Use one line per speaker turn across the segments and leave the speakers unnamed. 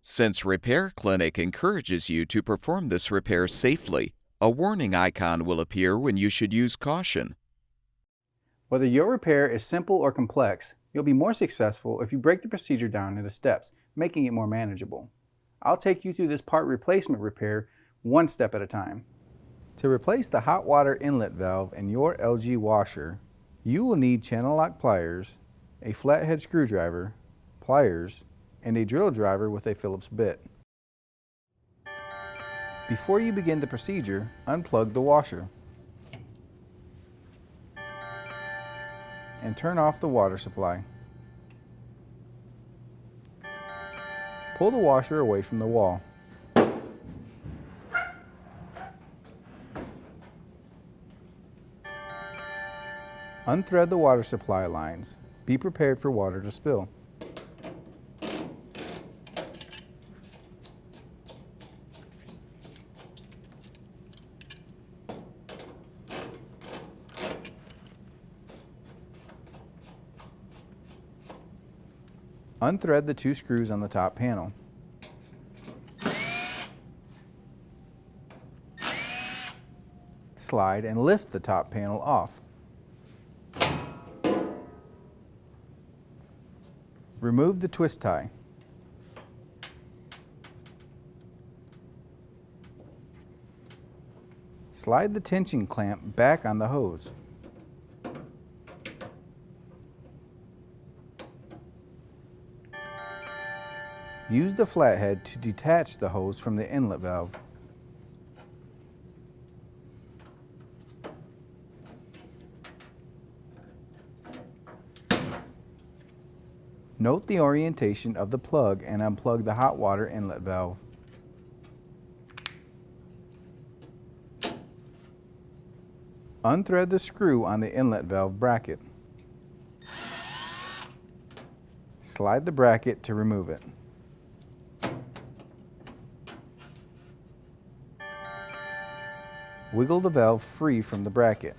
Since Repair Clinic encourages you to perform this repair safely, a warning icon will appear when you should use caution.
Whether your repair is simple or complex, you'll be more successful if you break the procedure down into steps, making it more manageable. I'll take you through this part replacement repair one step at a time. To replace the hot water inlet valve in your LG washer, you will need channel lock pliers, a flathead screwdriver, pliers, and a drill driver with a Phillips bit. Before you begin the procedure, unplug the washer and turn off the water supply. Pull the washer away from the wall. Unthread the water supply lines. Be prepared for water to spill. Unthread the 2 screws on the top panel. Slide and lift the top panel off. Remove the twist tie. Slide the tension clamp back on the hose. Use the flathead to detach the hose from the inlet valve. Note the orientation of the plug and unplug the hot water inlet valve. Unthread the screw on the inlet valve bracket. Slide the bracket to remove it. Wiggle the valve free from the bracket.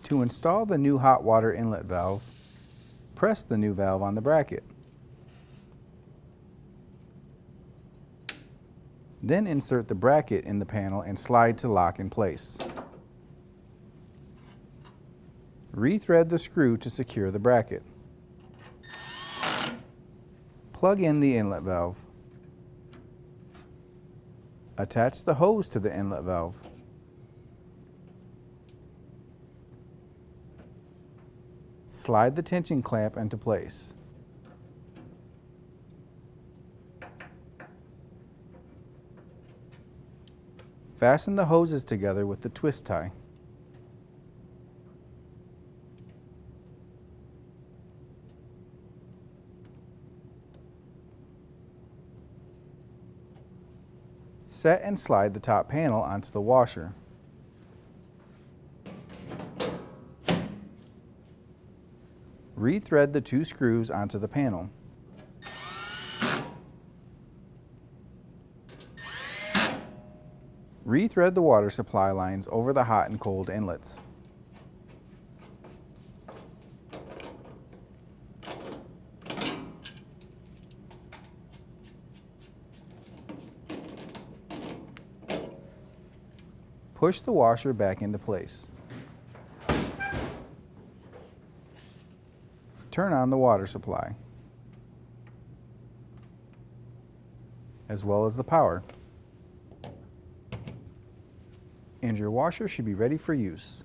To install the new hot water inlet valve, press the new valve on the bracket. Then insert the bracket in the panel and slide to lock in place. Rethread the screw to secure the bracket. Plug in the inlet valve. Attach the hose to the inlet valve. Slide the tension clamp into place. Fasten the hoses together with the twist tie. Set and slide the top panel onto the washer. Rethread the 2 screws onto the panel. Rethread the water supply lines over the hot and cold inlets. Push the washer back into place. Turn on the water supply, as well as the power, and your washer should be ready for use.